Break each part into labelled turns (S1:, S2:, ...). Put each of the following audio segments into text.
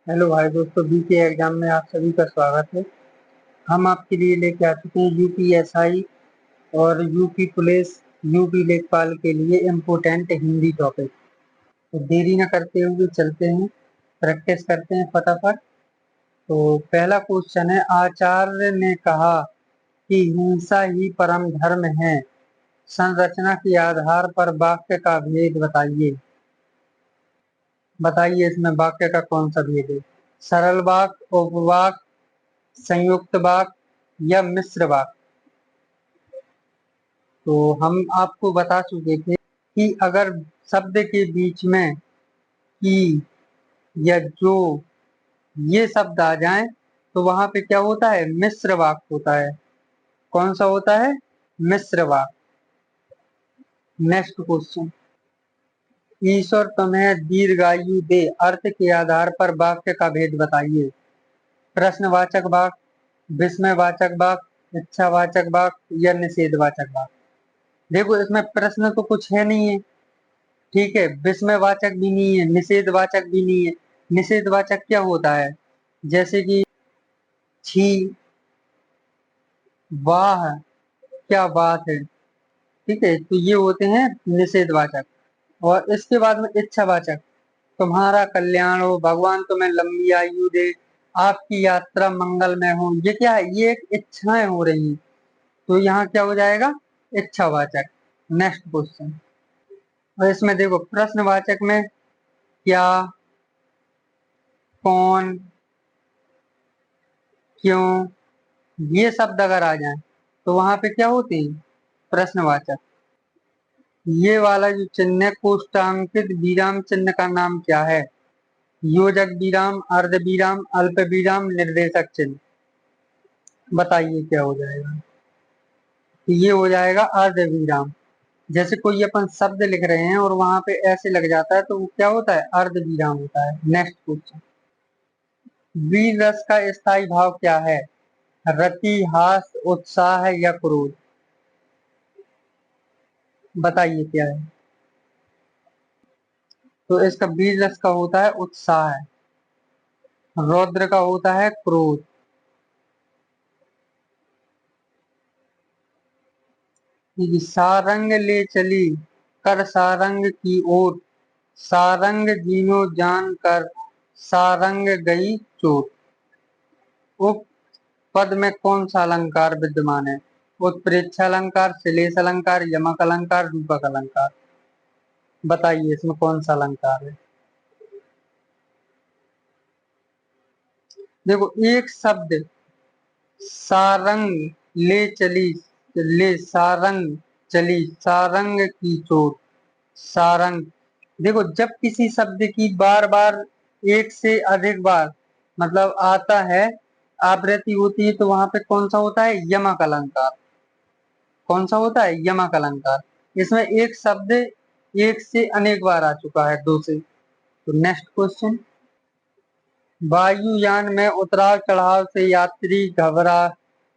S1: Hello भाई दोस्तों, BK exam में आप सभी का स्वागत है। हम आपके लिए लेके आ चुके हैं यूपीएसआई और यूपी पुलिस, यूपी लेखपाल के लिए इम्पोर्टेंट हिंदी टॉपिक। तो देरी न करते हुए चलते हैं, प्रैक्टिस करते हैं फटाफट। तो पहला क्वेश्चन है, आचार्य ने कहा कि हिंसा ही परम धर्म है। संरचना के आधार पर वाक्य का भेद बताइए। बताइए इसमें वाक्य का कौन सा भेद है? सरल वाक्य, उपवाक्य, संयुक्त वाक्य या मिश्र वाक्य। तो हम आपको बता चुके थे कि अगर शब्द के बीच में की या जो ये शब्द आ जाएं तो वहां पे क्या होता है? मिश्र वाक्य होता है। कौन सा होता है? मिश्र वाक्य। नेक्स्ट क्वेश्चन, ईश्वर तुम्हें दीर्घायु दे अर्थ के आधार पर वाक्य का भेद बताइए। प्रश्नवाचक वाक्य, विस्मयवाचक वाक्य, इच्छावाचक वाक्य या निषेधवाचक वाक्य। देखो इसमें प्रश्न तो कुछ है नहीं है, ठीक है, विस्मयवाचक भी नहीं है, निषेधवाचक भी नहीं है। निषेधवाचक क्या होता है? जैसे कि छी, वाह, क्या बात है, ठीक है, तो ये होते हैं निषेधवाचक। और इसके बाद में इच्छावाचक, तुम्हारा कल्याण हो, भगवान तुम्हें लंबी आयु दे, आपकी यात्रा मंगलमय हो। ये क्या है? ये एक इच्छाएं हो रही हैं, तो यहाँ क्या हो जाएगा? इच्छावाचक। नेक्स्ट क्वेश्चन, और इसमें देखो प्रश्नवाचक में क्या, कौन, क्यों, ये शब्द अगर आ जाए तो वहां पे क्या होते हैं? प्रश्नवाचक। ये वाला जो चिन्ह है, कोष्टांकित विराम चिन्ह का नाम क्या है? योजक विराम, अर्ध विराम, अल्प विराम, निर्देशक चिन्ह। बताइए क्या हो जाएगा? तो ये हो जाएगा अर्ध विराम। जैसे कोई अपन शब्द लिख रहे हैं और वहां पे ऐसे लग जाता है तो वो क्या होता है? अर्ध विराम होता है। नेक्स्ट क्वेश्चन, वीर रस का स्थायी भाव क्या है? रति, हास, उत्साह या क्रोध। बताइए क्या है? तो इसका वीर रस का होता है उत्साह, रौद्र का होता है क्रोध। ये सारंग ले चली कर सारंग की ओर, सारंग जीनो जान कर सारंग गई चोट। उक्त पद में कौन सा अलंकार विद्यमान है? उत्प्रेक्षा अलंकार, श्लेष अलंकार, यमक अलंकार, रूपक अलंकार। बताइए इसमें कौन सा अलंकार है? देखो एक शब्द सारंग ले चली, ले सारंग चली सारंग की चोट, सारंग। देखो जब किसी शब्द की बार बार, एक से अधिक बार मतलब आता है, आवृत्ति होती है, तो वहां पे कौन सा होता है? यमक अलंकार। कौन सा होता है? यमक अलंकार। इसमें एक शब्द एक से अनेक बार आ चुका है, दो से। तो नेक्स्ट क्वेश्चन, वायुयान में उतराव चढ़ाव से यात्री घबरा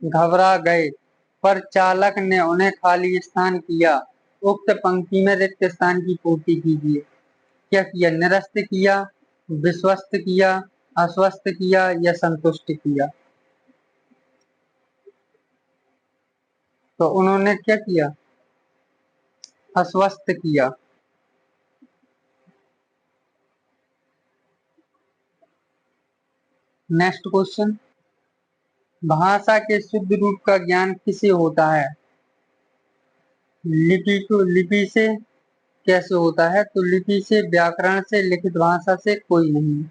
S1: घबरा गए पर चालक ने उन्हें खाली स्थान किया। उक्त पंक्ति में रिक्त स्थान की पूर्ति कीजिए। क्या किया? निरस्त किया, विश्वस्त किया, अस्वस्थ किया या संतुष्ट किया। तो उन्होंने क्या किया? अस्वस्थ किया। नेक्स्ट क्वेश्चन, भाषा के शुद्ध रूप का ज्ञान किसे होता है? लिपि से। कैसे होता है? तो लिपि से, व्याकरण से, लिखित भाषा से, कोई नहीं।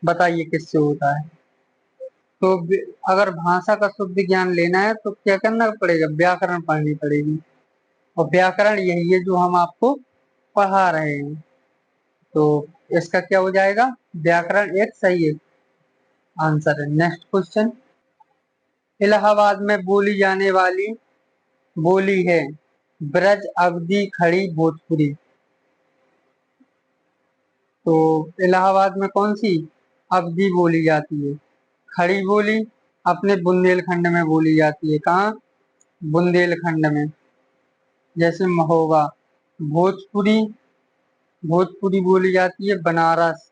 S1: बताइए किससे होता है? तो अगर भाषा का शुद्ध ज्ञान लेना है तो क्या करना पड़ेगा? व्याकरण पढ़नी पड़ेगी। और व्याकरण यही है जो हम आपको पढ़ा रहे हैं। तो इसका क्या हो जाएगा? व्याकरण एक सही आंसर है। नेक्स्ट क्वेश्चन, इलाहाबाद में बोली जाने वाली बोली है ब्रज, अवधी, खड़ी, भोजपुरी। तो इलाहाबाद में कौन सी अवधी बोली जाती है? खड़ी बोली अपने बुंदेलखंड में बोली जाती है। कहाँ? बुंदेलखंड में, जैसे महोबा। भोजपुरी, भोजपुरी बोली जाती है बनारस।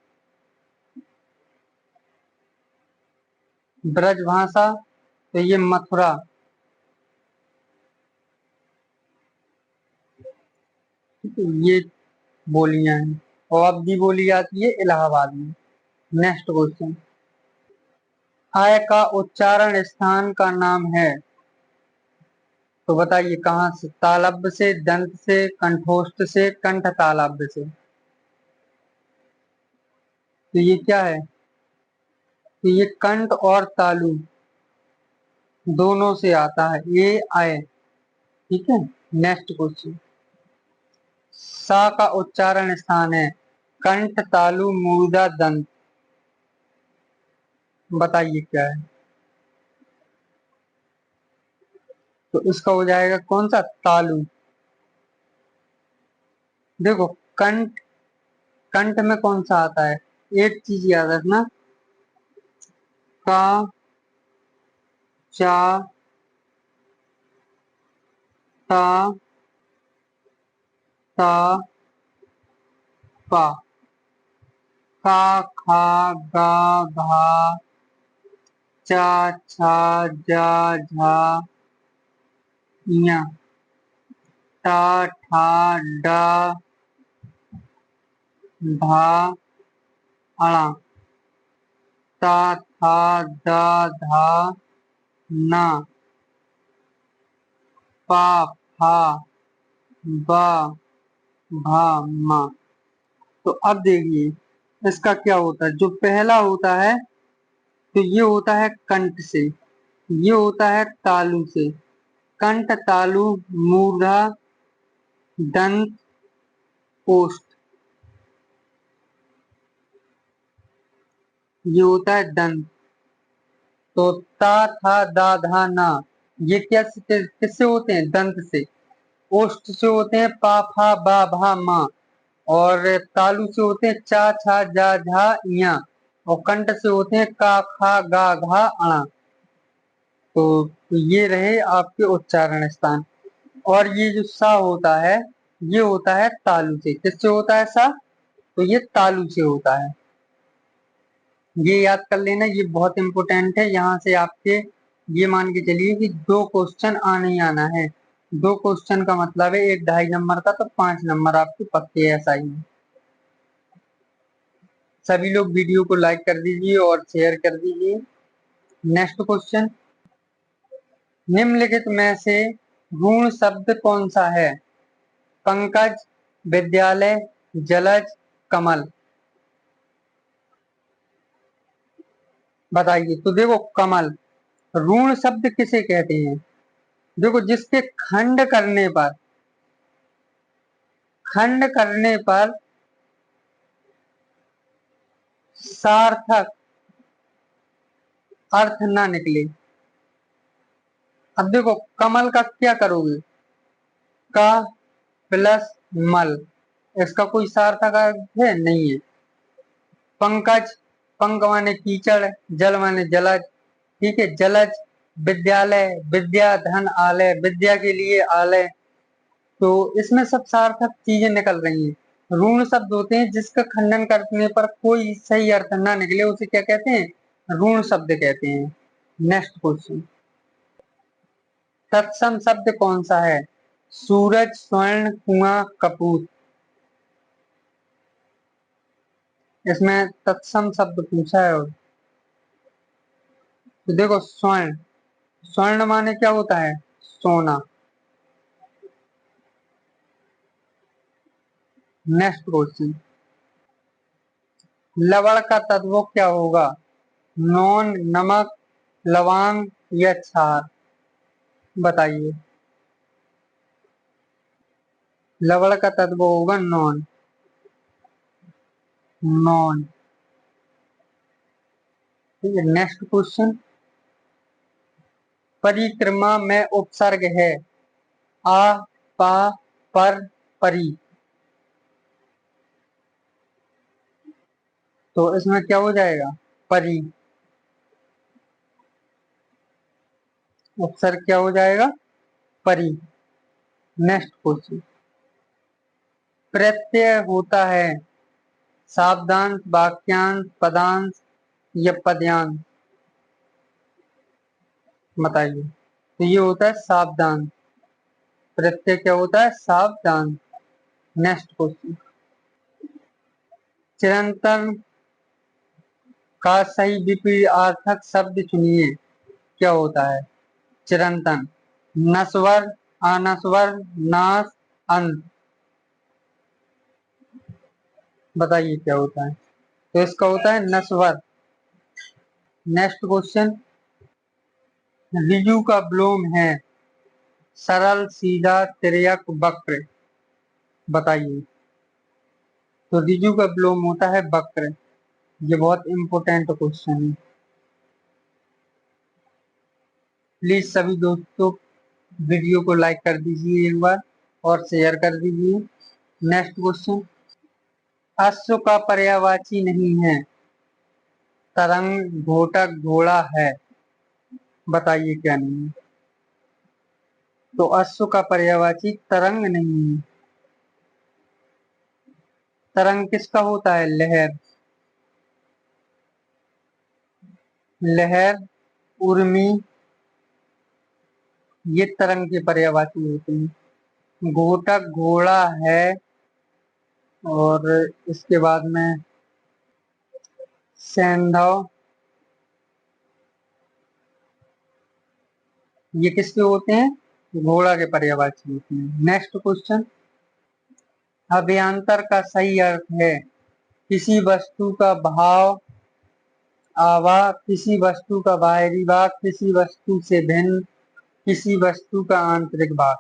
S1: ब्रजभाषा तो ये मथुरा, ये बोलियां हैं। और अवधी बोली जाती है इलाहाबाद में। नेक्स्ट क्वेश्चन, आय का उच्चारण स्थान का नाम है, तो बताइए कहाँ से? तालव्य से, दंत से, कंठोष्ठ से, कंठ तालव्य से। तो ये क्या है? तो ये कंठ और तालु दोनों से आता है, ये आय। ठीक है। नेक्स्ट क्वेश्चन, सा का उच्चारण स्थान है कंठ, तालु, मूर्धा, दंत। बताइए क्या है? तो इसका हो जाएगा कौन सा? तालु। देखो, कंठ, कंठ में कौन सा आता है? एक चीज याद रखना, का, चा, ता, ता, पा। का, खा, गा, घा, चा, छा, जा, झा, ञा, टा, ठा, डा, धा, अणा, ता, था, दा, धा, ना, पा, फा, बा, भा, मा। तो अब देखिए इसका क्या होता है। जो पहला होता है तो ये होता है कंठ से, ये होता है तालु से। कंठ, तालु, मूर्धा, दंत, ओष्ठ, ये होता है दंत। तो ता, था, दा, धा, ना, ये क्या किससे होते हैं? दंत से। ओष्ठ से होते हैं पा, फा, बा, भा, मा। और तालु से होते हैं चा, छा, जा, झा, ञा। और कंठ से होते हैं का, खा, गा, घा, अणा। तो ये रहे आपके उच्चारण स्थान। और ये जो सा होता है, ये होता है तालु से। किससे होता है सा? तो ये तालु से होता है। ये याद कर लेना, ये बहुत इंपॉर्टेंट है। यहाँ से आपके ये मान के चलिए कि 2 क्वेश्चन आने ही आना है। 2 क्वेश्चन का मतलब है एक 2.5 नंबर का, तो 5 नंबर आपके पक्के ऐसा ही है। सभी लोग वीडियो को लाइक कर दीजिए और शेयर कर दीजिए। नेक्स्ट क्वेश्चन, निम्नलिखित में से गुण शब्द कौन सा है? पंकज, विद्यालय, जलज, कमल। बताइए। तो देखो, कमल। ऋण शब्द किसे कहते हैं? देखो, जिसके खंड करने पर सार्थक अर्थ ना निकले। अब देखो, कमल का क्या करोगे? का प्लस मल, इसका कोई सार्थक अर्थ है? नहीं है। पंकज, पंक माने कीचड़, जल माने जलज। ठीक है। जलज, विद्यालय, विद्या धन आलय, विद्या के लिए आलय। तो इसमें सब सार्थक चीजें निकल रही हैं। ऋण शब्द होते हैं जिसका खंडन करने पर कोई सही अर्थ ना निकले, उसे क्या कहते हैं? ऋण शब्द कहते हैं। नेक्स्ट क्वेश्चन, तत्सम शब्द कौन सा है? सूरज, स्वर्ण, कुआं, कपूर। इसमें तत्सम शब्द पूछा है। और तो देखो, स्वर्ण, स्वर्ण माने क्या होता है? सोना। नेक्स्ट क्वेश्चन, लवण का तत्व क्या होगा? नॉन, नमक, लवंग या क्षार। बताइए। लवण का तत्व होगा नॉन, नॉन। ठीक है। नेक्स्ट क्वेश्चन, परिक्रमा में उपसर्ग है आ, पा, पर, परी। तो इसमें क्या हो जाएगा? परी। उपसर्ग क्या हो जाएगा? परी। नेक्स्ट क्वेश्चन, प्रत्यय होता है शब्दांश, वाक्यांश, पदांश या पदयांश। बताइए। तो ये होता है सावधान। प्रत्यय क्या होता है? सावधान। नेक्स्ट क्वेश्चन, चिरंतन का सही विपरीतार्थक शब्द चुनिए। क्या होता है चिरंतन? नश्वर, अनश्वर, नाश, अंत। बताइए क्या होता है? तो इसका होता है नश्वर। नेक्स्ट क्वेश्चन, ऋजु का विलोम है सरल, सीधा, तिर्यक, वक्र। बताइए। तो ऋजु का विलोम होता है वक्र। ये बहुत इंपॉर्टेंट क्वेश्चन है। प्लीज सभी दोस्तों वीडियो को लाइक कर दीजिए एक बार और शेयर कर दीजिए। नेक्स्ट क्वेश्चन, अश्व का पर्यायवाची नहीं है तरंग, घोटक, घोड़ा है। बताइए क्या नहीं है? तो अश्व का पर्यायवाची तरंग नहीं है। तरंग किसका होता है? लहर। लहर, उर्मी, ये तरंग के पर्यायवाची होते हैं। घोटक घोड़ा है, और इसके बाद में सैंधव, ये किसके होते हैं? घोड़ा के पर्यायवाची होते हैं। नेक्स्ट क्वेश्चन, अभ्यंतर का सही अर्थ है किसी वस्तु का भाव, आवाह, किसी वस्तु का बाहरी भाग, किसी वस्तु से भिन्न, किसी वस्तु का आंतरिक भाग।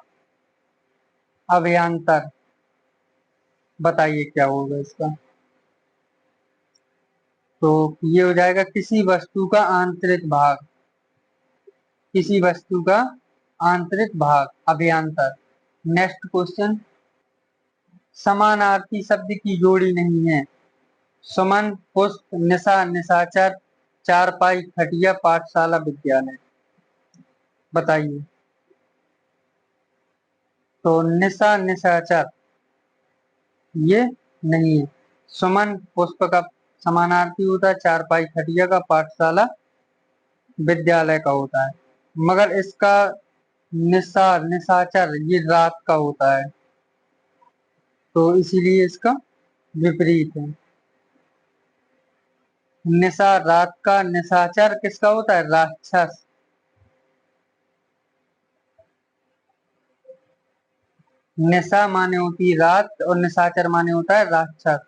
S1: अभ्यंतर, बताइए क्या होगा इसका? तो ये हो जाएगा किसी वस्तु का आंतरिक भाग। किसी वस्तु का आंतरिक भाग, अभ्यंतर। नेक्स्ट क्वेश्चन, समानार्थी शब्द की जोड़ी नहीं है सुमन, पुष्प, निशा, निशाचर, चारपाई, खटिया, पाठशाला, विद्यालय। बताइए। तो निशा, निशाचर ये नहीं है। सुमन पुष्प का समानार्थी होता है, चारपाई खटिया का, पाठशाला विद्यालय का होता है। मगर इसका निशार, निशाचर ये रात का होता है, तो इसीलिए इसका विपरीत है। निशा रात का, निशाचर किसका होता है? राक्षस। निशा माने होती है रात और निशाचर माने होता है राक्षस,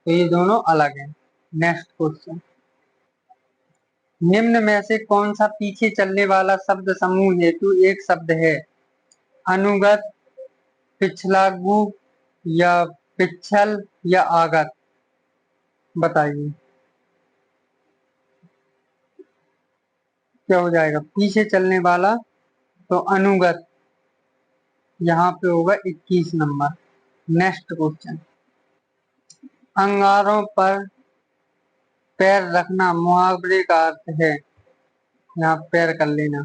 S1: तो ये दोनों अलग हैं। नेक्स्ट क्वेश्चन, निम्न में से कौन सा पीछे चलने वाला शब्द समूह हेतु एक शब्द है? अनुगत, पिछलागु, या पिछल, या आगत। बताइए क्या हो जाएगा? पीछे चलने वाला तो अनुगत, यहाँ पे होगा 21 नंबर। नेक्स्ट क्वेश्चन, अंगारों पर पैर रखना मुहावरे का अर्थ है। यहाँ पैर कर लेना।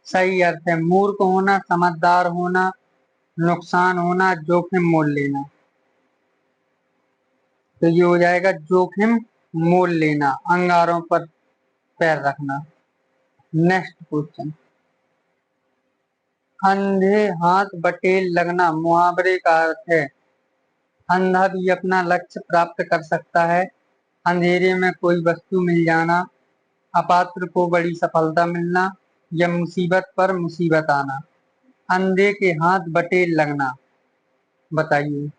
S1: सही अर्थ है मूर्ख होना, समझदार होना, नुकसान होना, जोखिम मोल लेना। तो ये हो जाएगा जोखिम मोल लेना, अंगारों पर पैर रखना। नेक्स्ट क्वेश्चन, अंधे हाथ बटेर लगना मुहावरे का अर्थ है अंधा भी अपना लक्ष्य प्राप्त कर सकता है, अंधेरे में कोई वस्तु मिल जाना, अपात्र को बड़ी सफलता मिलना, या मुसीबत पर मुसीबत आना। अंधे के हाथ बटेर लगना। बताइए।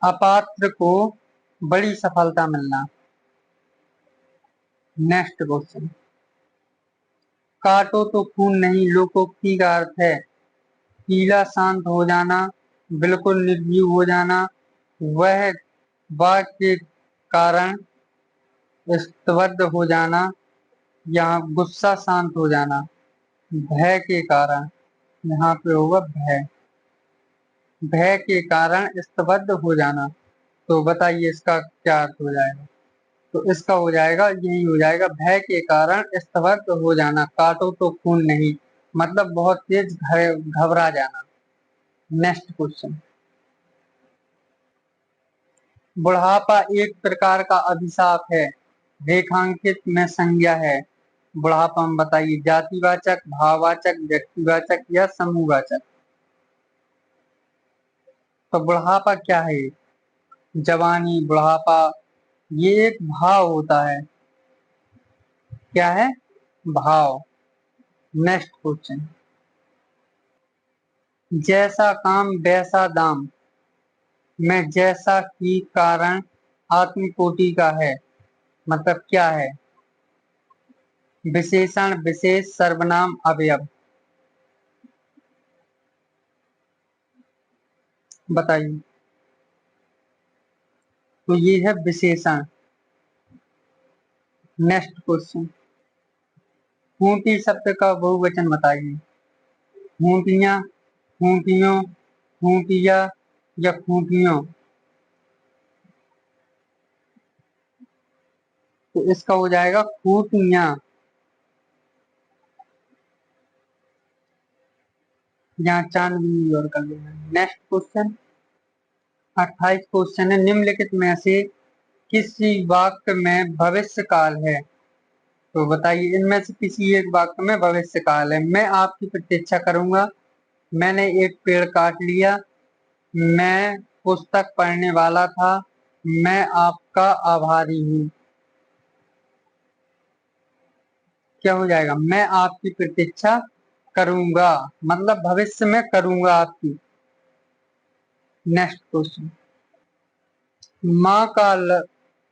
S1: अपात्र को बड़ी सफलता मिलना। नेक्स्ट क्वेश्चन, काटो तो खून नहीं लोकोक्ति का अर्थ है पीला शांत हो जाना, बिल्कुल निर्जीव हो जाना, वह वाक के कारण स्तब्ध हो जाना, या गुस्सा शांत हो जाना। भय के कारण, यहाँ पे होगा भय। भय के कारण स्तब्ध हो जाना। तो बताइए इसका क्या अर्थ हो जाएगा? तो इसका हो जाएगा, यही हो जाएगा, भय के कारण स्तब्ध हो जाना। काटो तो खून नहीं मतलब बहुत तेज घबरा जाना। नेक्स्ट क्वेश्चन, बुढ़ापा एक प्रकार का अभिशाप है रेखांकित में संज्ञा है बुढ़ापा में बताइए, जातिवाचक, भाववाचक, व्यक्तिवाचक या समूहवाचक। तो बुढ़ापा क्या है? जवानी, बुढ़ापा, ये एक भाव होता है। क्या है? भाव। नेक्स्ट क्वेश्चन, जैसा काम वैसा दाम में जैसा की कारण आत्मकोटि का है, मतलब क्या है? विशेषण, विशेष, सर्वनाम, अवयव, बताइए। तो ये है विशेषण। नेक्स्ट क्वेश्चन, खूंटी शब्द का बहुवचन बताइए। खूंटियां, खूंटियों, खूंटिया या खूंटियों। तो इसका हो जाएगा खूंटियां। यहाँ चांद भी और कर लेना। नेक्स्ट क्वेश्चन, 28 क्वेश्चन है, निम्नलिखित में से किसी वाक्य में भविष्य काल है? तो बताइए, इनमें से किसी एक वाक्य में भविष्य काल है। मैं आपकी प्रतीक्षा करूंगा, मैंने एक पेड़ काट लिया, मैं पुस्तक पढ़ने वाला था, मैं आपका आभारी हूँ। क्या हो जाएगा? मैं आपकी प्रतीक्षा करूंगा, मतलब भविष्य में करूंगा आपकी। नेक्स्ट क्वेश्चन, माँ का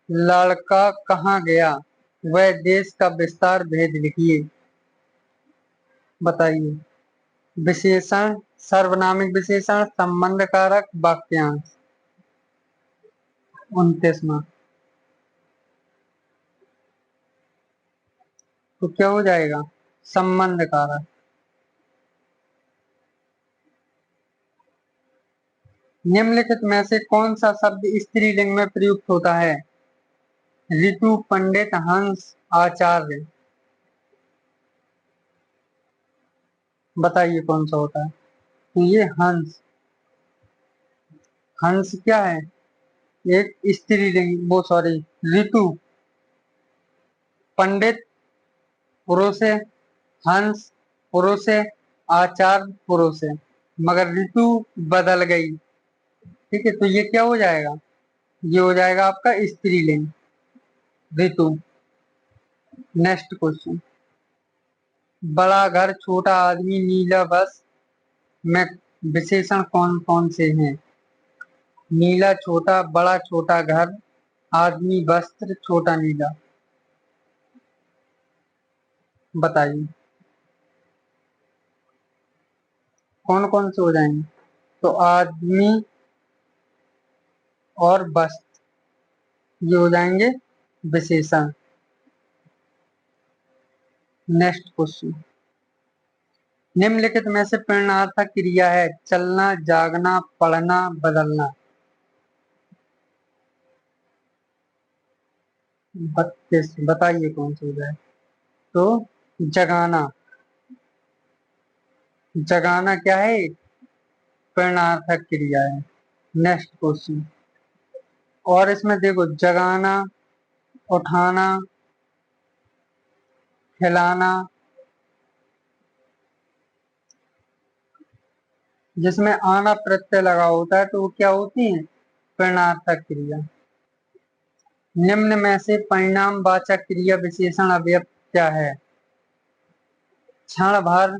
S1: लड़का कहाँ गया, वह देश का विस्तार भेद लिखिए। बताइए। विशेषण, सर्वनामिक विशेषण, संबंध कारक, वाक्यांश। 29वां। तो क्या हो जाएगा? संबंध कारक। निम्नलिखित में से कौन सा शब्द स्त्रीलिंग में प्रयुक्त होता है? ऋतु, पंडित, हंस, आचार्य। बताइए कौन सा होता है? तो ये हंस। हंस क्या है? एक स्त्रीलिंग, वो सॉरी, ऋतु। पंडित पुरुष है, हंस पुरुष है, आचार्य पुरुष है, मगर ऋतु बदल गई। ठीक है, तो ये क्या हो जाएगा? ये हो जाएगा आपका स्त्रीलिंग, ऋतु। नेक्स्ट क्वेश्चन, बड़ा घर, छोटा आदमी, नीला बस में विशेषण कौन कौन से हैं? नीला छोटा, बड़ा छोटा घर, आदमी वस्त्र, छोटा नीला। बताइए कौन कौन से हो जाएंगे? तो आदमी और वस्त्र, ये हो जाएंगे विशेषण। नेक्स्ट क्वेश्चन, निम्नलिखित में से प्रेरणार्थक क्रिया है? चलना, जागना, पढ़ना, बदलना। 32, बताइए कौन सा हो जाए? तो जगाना। जगाना क्या है? प्रेरणार्थक क्रिया है। नेक्स्ट क्वेश्चन, और इसमें देखो, जगाना, उठाना, खिलाना, जिसमें आना प्रत्यय लगा होता है तो वो क्या होती है? प्रेरणार्थक क्रिया। निम्न में से परिणाम वाचक क्रिया विशेषण अवयव क्या है? क्षण भर,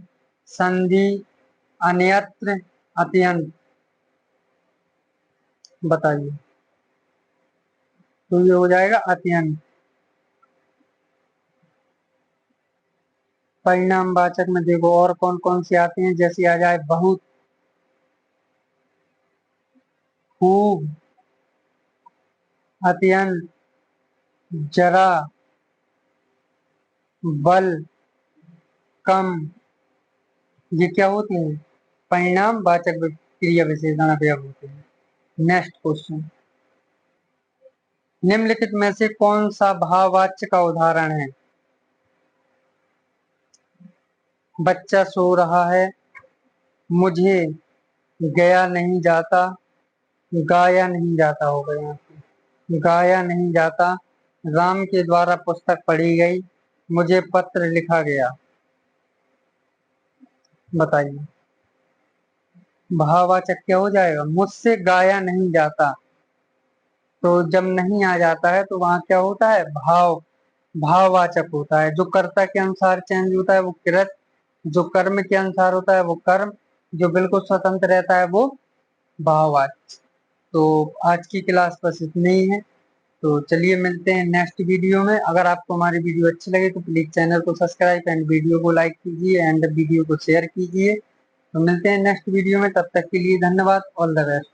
S1: संधि, अन्यत्र, अत्यंत। बताइए। तो ये हो जाएगा अत्यंत। परिणाम वाचक में देखो और कौन कौन सी आती हैं, जैसे आ जाए बहुत, खूब, अत्यंत, जरा, बल, कम। ये क्या होती है? परिणाम वाचक क्रिया विशेषण अवयव होते हैं। नेक्स्ट क्वेश्चन, निम्नलिखित में से कौन सा भाववाच्य का उदाहरण है? बच्चा सो रहा है, मुझे गया नहीं जाता, गाया नहीं जाता होगा यहाँ पे, गाया नहीं जाता, राम के द्वारा पुस्तक पढ़ी गई, मुझे पत्र लिखा गया। बताइए भाववाचक क्या हो जाएगा? मुझसे गाया नहीं जाता। तो जब नहीं आ जाता है तो वहां क्या होता है? भाववाचक होता है। जो कर्ता के अनुसार चेंज होता है वो कृत, जो कर्म के अनुसार होता है वो कर्म, जो बिल्कुल स्वतंत्र रहता है वो भाववाचक। तो आज की क्लास बस इतनी ही है। तो चलिए मिलते हैं नेक्स्ट वीडियो में। अगर आपको हमारी वीडियो अच्छी लगे तो प्लीज चैनल को सब्सक्राइब एंड वीडियो को लाइक कीजिए एंड वीडियो को शेयर कीजिए। तो मिलते हैं नेक्स्ट वीडियो में, तब तक के लिए धन्यवाद। All the best.